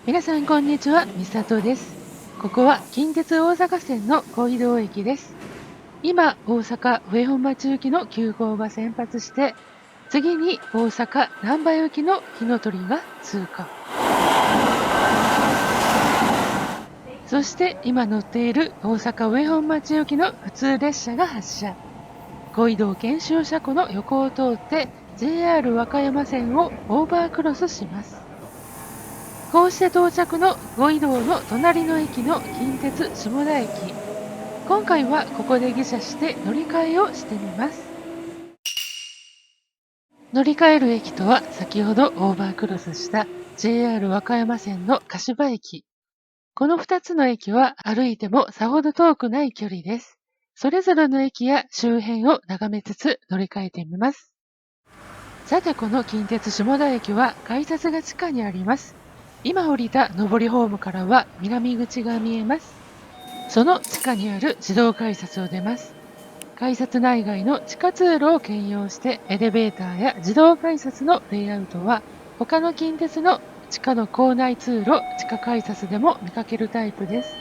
皆さんこんにちは、みさとです。ここは近鉄大阪線の小移動駅です。今、大阪上本町行きの急行が先発して、次に大阪難波行きの火の鳥が通過。そして今乗っている大阪上本町行きの普通列車が発車。小移動研修車庫の横を通って JR 和歌山線をオーバークロスします。こうして到着の小移動の隣の駅の近鉄下田駅。今回はここで下車して乗り換えをしてみます。乗り換える駅とは先ほどオーバークロスした JR 和歌山線の柏駅。この2つの駅は歩いてもさほど遠くない距離です。それぞれの駅や周辺を眺めつつ乗り換えてみます。さてこの近鉄下田駅は改札が地下にあります。今降りた上りホームからは南口が見えます。その地下にある自動改札を出ます。改札内外の地下通路を兼用してエレベーターや自動改札のレイアウトは他の近鉄の地下の構内通路、地下改札でも見かけるタイプです。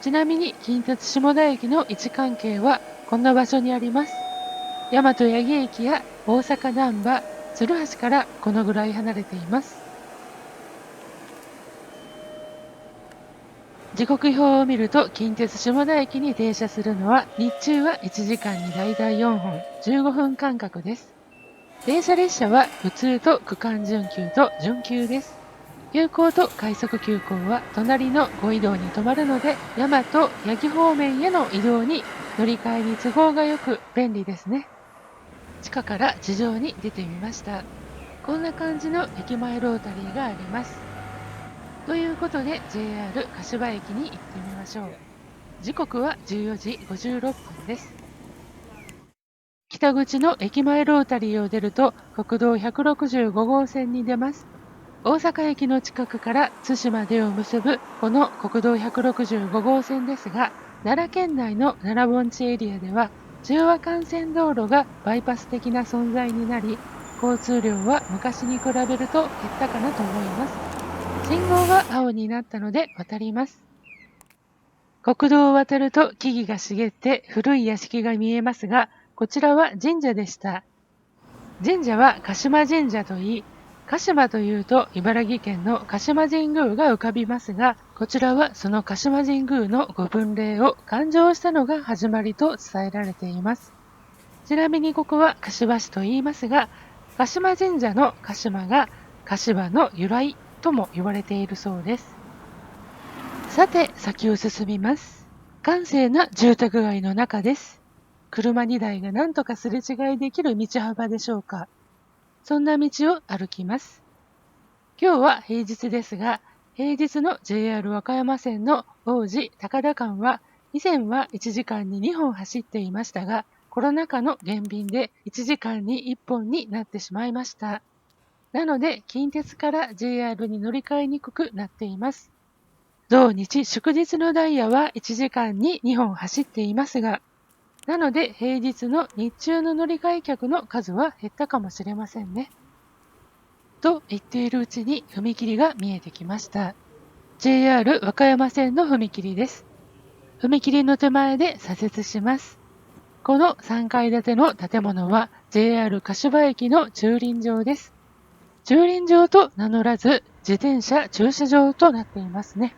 ちなみに近鉄下田駅の位置関係はこんな場所にあります。大和八木駅や大阪難波、鶴橋からこのぐらい離れています。時刻表を見ると近鉄下田駅に停車するのは日中は1時間にだいたい4本15分間隔です。電車列車は普通と区間準急と準急です。急行と快速急行は隣のご移動に止まるので大和八木方面への移動に乗り換えに都合がよく便利ですね。地下から地上に出てみました。こんな感じの駅前ロータリーがあります。ということで JR 柏駅に行ってみましょう。時刻は14時56分です。北口の駅前ロータリーを出ると国道165号線に出ます。大阪駅の近くから津島でを結ぶこの国道165号線ですが、奈良県内の奈良盆地エリアでは中和幹線道路がバイパス的な存在になり、交通量は昔に比べると減ったかなと思います。信号が青になったので渡ります。国道を渡ると木々が茂って古い屋敷が見えますが、こちらは神社でした。神社は鹿島神社といい、鹿島というと茨城県の鹿島神宮が浮かびますが、こちらはその鹿島神宮のご分霊を勘定したのが始まりと伝えられています。ちなみにここは柏市と言いますが、鹿島神社の鹿島が柏の由来とも言われているそうです。さて、先を進みます。閑静な住宅街の中です。車2台が何とかすれ違いできる道幅でしょうか。そんな道を歩きます。今日は平日ですが、平日の JR 和歌山線の王子高田間は、以前は1時間に2本走っていましたが、コロナ禍の減便で1時間に1本になってしまいました。なので、近鉄から JR に乗り換えにくくなっています。土日祝日のダイヤは1時間に2本走っていますが、なので平日の日中の乗り換え客の数は減ったかもしれませんね。と言っているうちに踏切が見えてきました。JR 和歌山線の踏切です。踏切の手前で左折します。この3階建ての建物は JR 柏駅の駐輪場です。駐輪場と名乗らず自転車駐車場となっていますね。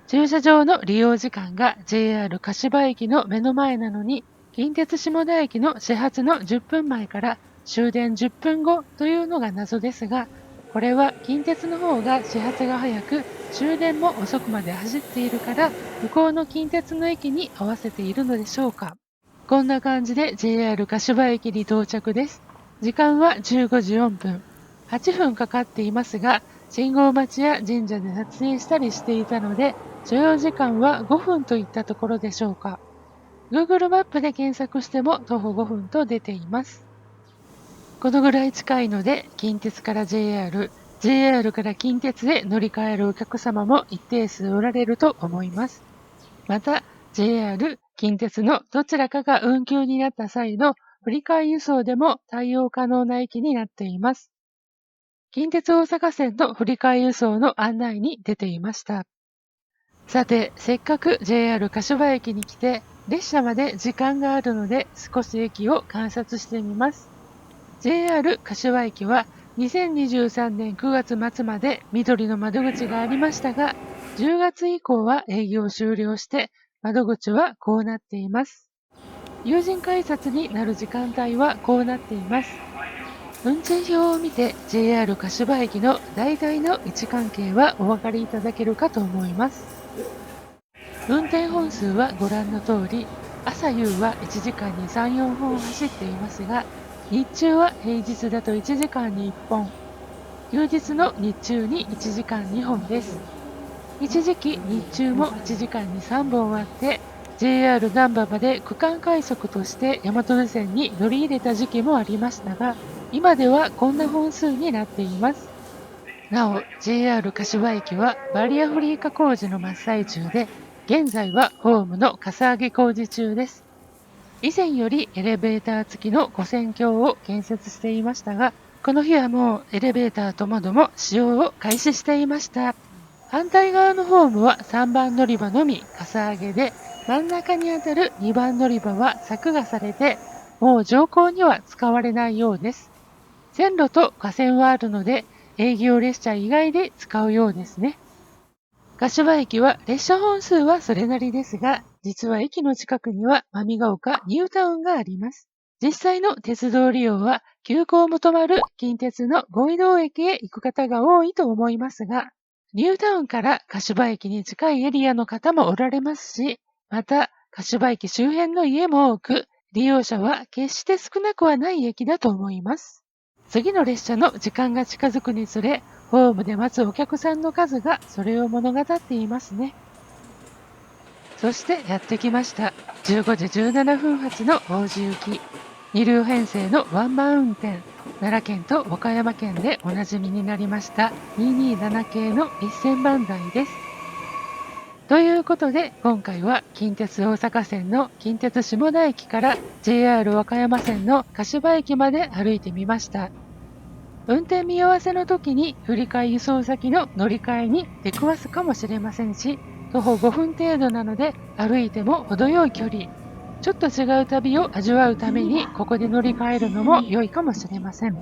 駐車場の利用時間が JR 柏駅の目の前なのに、近鉄下田駅の始発の10分前から終電10分後というのが謎ですが、これは近鉄の方が始発が早く、終電も遅くまで走っているから、向こうの近鉄の駅に合わせているのでしょうか。こんな感じで JR 柏駅に到着です。時間は15時4分。8分かかっていますが、信号待ちや神社で撮影したりしていたので、所要時間は5分といったところでしょうか。Google マップで検索しても徒歩5分と出ています。このぐらい近いので、近鉄から JR から近鉄へ乗り換えるお客様も一定数おられると思います。また、JR、近鉄のどちらかが運休になった際の振り替え輸送でも対応可能な駅になっています。近鉄大阪線の振り替え輸送の案内に出ていました。さて、せっかく JR 柏駅に来て、列車まで時間があるので少し駅を観察してみます。JR 柏駅は2023年9月末まで緑の窓口がありましたが、10月以降は営業終了して窓口はこうなっています。有人改札になる時間帯はこうなっています。運賃表を見て JR 柏駅の大体の位置関係はお分かりいただけるかと思います。運転本数はご覧の通り、朝夕は1時間に3、4本走っていますが、日中は平日だと1時間に1本、休日の日中に1時間2本です。一時期日中も1時間に3本あって、JR 難波まで区間快速として大和路線に乗り入れた時期もありましたが、今ではこんな本数になっています。なお、JR 柏駅はバリアフリー化工事の真っ最中で、現在はホームのかさ上げ工事中です。以前よりエレベーター付きの跨線橋を建設していましたが、この日はもうエレベーターともども使用を開始していました。反対側のホームは3番乗り場のみかさ上げで、真ん中にあたる2番乗り場は柵がされて、もう乗降には使われないようです。線路と架線はあるので、営業列車以外で使うようですね。柏駅は列車本数はそれなりですが、実は駅の近くには真見ヶ丘ニュータウンがあります。実際の鉄道利用は急行も止まる近鉄の五位堂駅へ行く方が多いと思いますが、ニュータウンから柏駅に近いエリアの方もおられますし、また柏駅周辺の家も多く、利用者は決して少なくはない駅だと思います。次の列車の時間が近づくにつれ、ホームで待つお客さんの数がそれを物語っていますね。そしてやってきました。15時17分発の王子行き。2両編成のワンマン運転。奈良県と岡山県でおなじみになりました227系の1000番台です。ということで、今回は近鉄大阪線の近鉄下田駅から JR 和歌山線の柏駅まで歩いてみました。運転見合わせの時に振り替え輸送先の乗り換えに出くわすかもしれませんし、徒歩5分程度なので歩いても程よい距離。ちょっと違う旅を味わうためにここで乗り換えるのも良いかもしれません。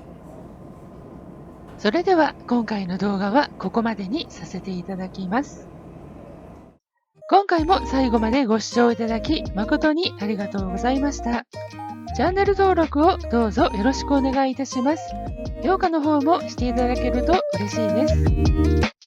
それでは今回の動画はここまでにさせていただきます。今回も最後までご視聴いただき誠にありがとうございました。チャンネル登録をどうぞよろしくお願いいたします。評価の方もしていただけると嬉しいです。